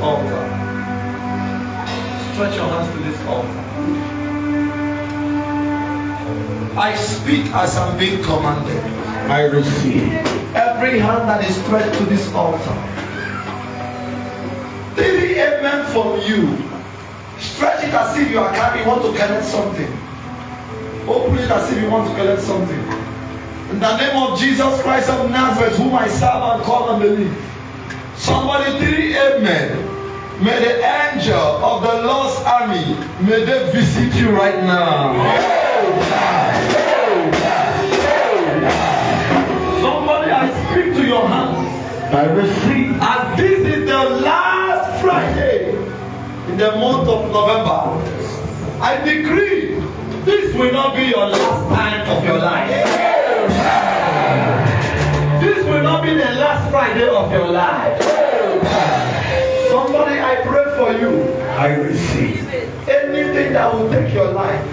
altar. Stretch your hands to this altar. I speak as I'm being commanded. I receive. Every hand that is stretched to this altar. 3 amen from you. Stretch it as if you are carrying, you want to collect something. Open it as if you want to collect something. In the name of Jesus Christ of Nazareth, whom I serve and call and believe. Somebody 3 amen. May the angel of the Lord's army, may they visit you right now. Somebody, I speak to your hands. I receive. And this is the last Friday in the month of November. I decree this will not be your last time of your life. This will not be the last Friday of your life. Somebody, I pray for you. I receive. Anything that will take your life,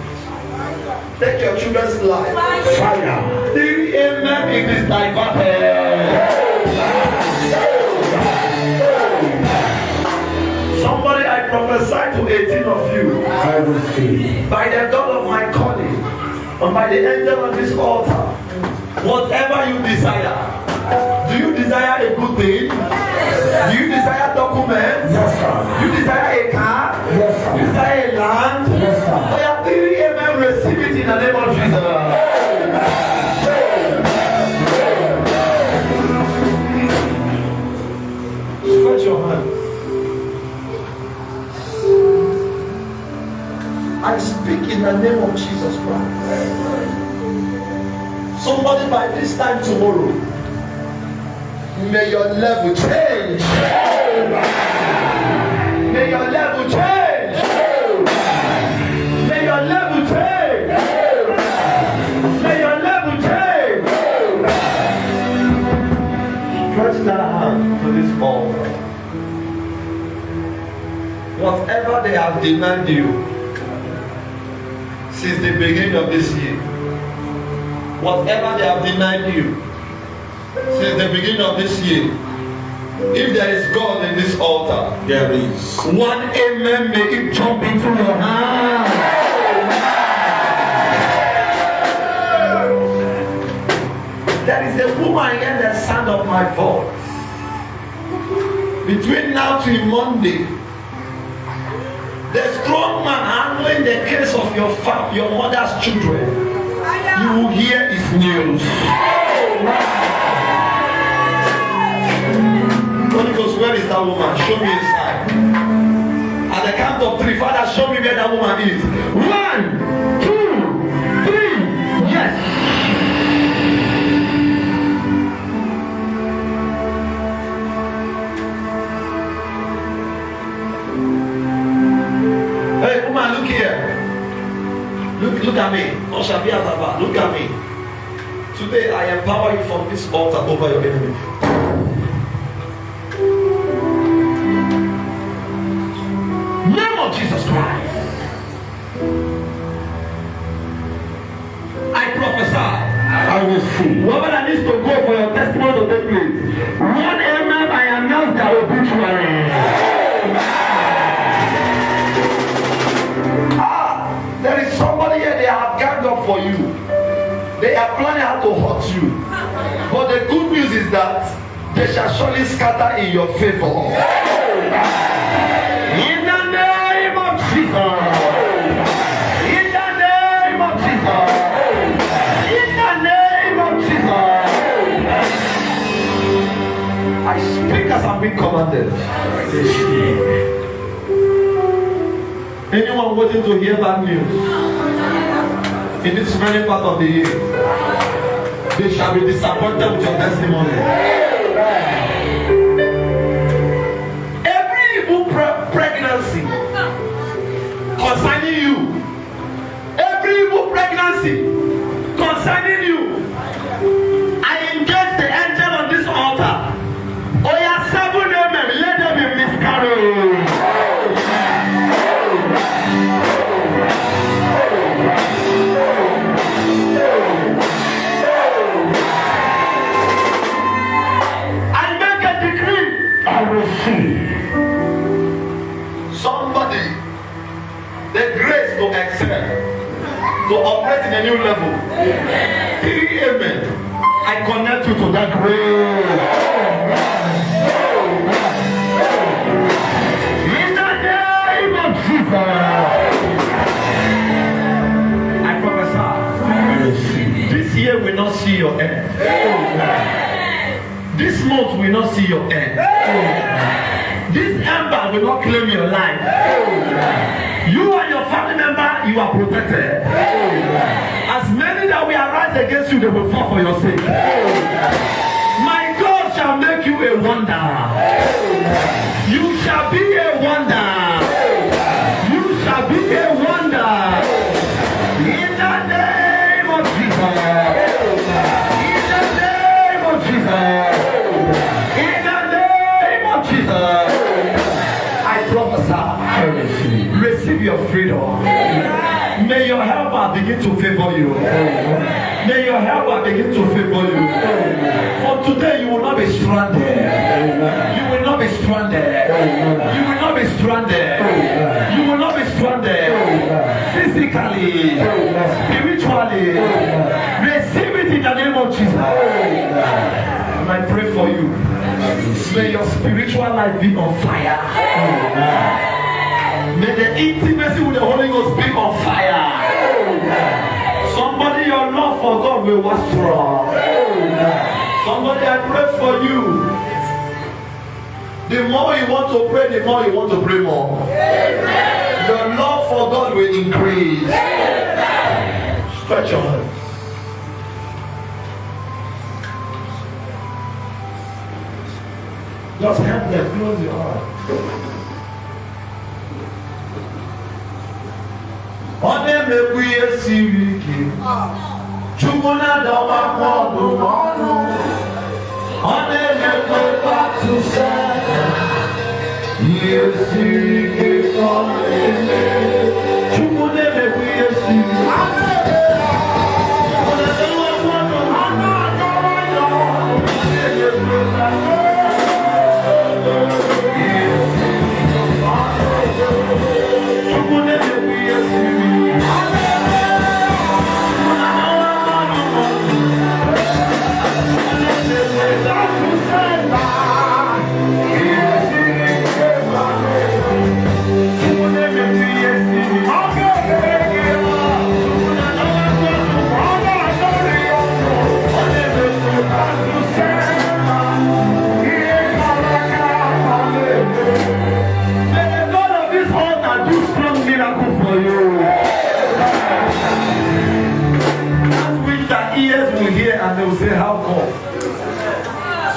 take your children's life. Fire. 3 amen, it is diverted. Somebody, I prophesy to 18 of you. I receive. By the dawn of my calling, and by the angel on this altar, whatever you desire. Do you desire a good thing? Yes. Do you desire documents? Yes, sir. Do you desire a car? Yes, sir. Do you desire a land? Yes, sir. So you have 3 amen, receive it in the name of Jesus. Stretch your hands. I speak in the name of Jesus Christ. Somebody, by this time tomorrow, may your level change. May your level change. May your level change. May your level change. Stretch that hand to this altar. Whatever they have demanded you since the beginning of this year, whatever they have denied you since the beginning of this year, if there is God in this altar, there is. 1 amen, may it jump into your hand. There is a woman here that sound of my voice. Between now till Monday, the strong man handling the case of your mother's children, you will hear his news. Holy Ghost, where is that woman? Show me inside. At the count of 3, Father, show me where that woman is. 1, 2, 3. Yes. Hey, woman, look here. Look at me. Look at me. Today I empower you from this altar over your enemy. Name of Jesus Christ. I prophesy. I will see. Whoever that needs to go for your testimony to take place, 1 amen, I announce that obituary. There is somebody here, they have ganged up for you. They are planning how to hurt you. But the good news is that they shall surely scatter in your favor. In the name of Jesus. In the name of Jesus. In the name of Jesus. I speak as I'm being commanded. Anyone waiting to hear bad news in this very part of the year, they shall be disappointed with your testimony. Every evil pregnancy concerning you, every evil pregnancy concerning you, I engage the angel on this altar. Oh yeah, 7 amen, let them be miscarried. somebody the grace to excel, to operate in a new level. Amen. 3 amen. I connect you to that grace. In the name of Jesus, I prophesy. This year will not see your end. This month will not see your end. This ember will not claim your life. You and your family member, you are protected. As many that will arise against you, they will fall for your sake. My God shall make you a wonder. You shall be a wonder. You shall be a wonder. In the name of Jesus. In the name of Jesus. In the name of Jesus. I prophesy. Receive your freedom. May your helper begin to favor you. May your helper begin to favor you. For today you will not be stranded. You will not be stranded. You will not be stranded. You will not be stranded. Physically, spiritually. Receive it in the name of Jesus. And I pray for you. May your spiritual life be on fire. May the intimacy with the Holy Ghost be on fire. Somebody, your love for God will was strong. Somebody, I pray for you. The more you want to pray, the more you want to pray more. Your love for God will increase. Stretch your hands. Just help them. Close your eyes. Ọ̀nẹ́mẹ̀kú yẹ siri ike. Chukuna dọ̀wọ́ pọ̀lú ọ̀nù. Ọ̀nẹ́mẹ̀kú pàtó sẹ́yìn. Yẹ siri ike ọ̀nẹ́mẹ̀. Chukwunẹ́mẹ̀kú yẹ siri ike.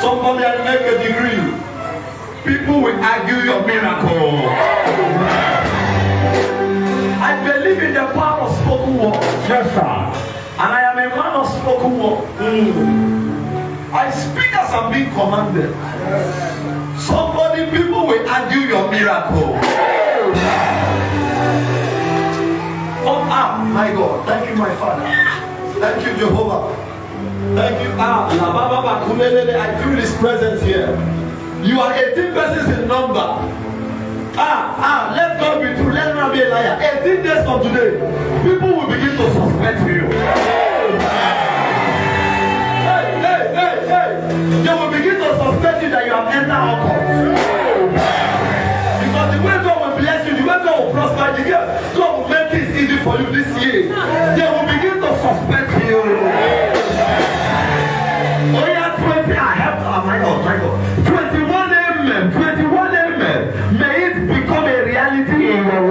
Somebody will make a degree. People will argue your miracle. I believe in the power of spoken word. Yes, sir. And I am a man of spoken word. I speak as I'm being commanded. Somebody, people will argue your miracle. Oh, my God. Thank you, my Father. Thank you, Jehovah. Thank you. I feel His presence here. You are 18 persons in number. Let God be true. Let not be a liar. 18 days from today, people will begin to suspect you. Hey. They will begin to suspect you that you have entered alcohol. Because the way God will bless you, the way God will prosper you, God will make it easy for you this year. They will begin to suspect you. Oh yeah, 20, I have, oh my God. 21 amen, 21 amen. May it become a reality in your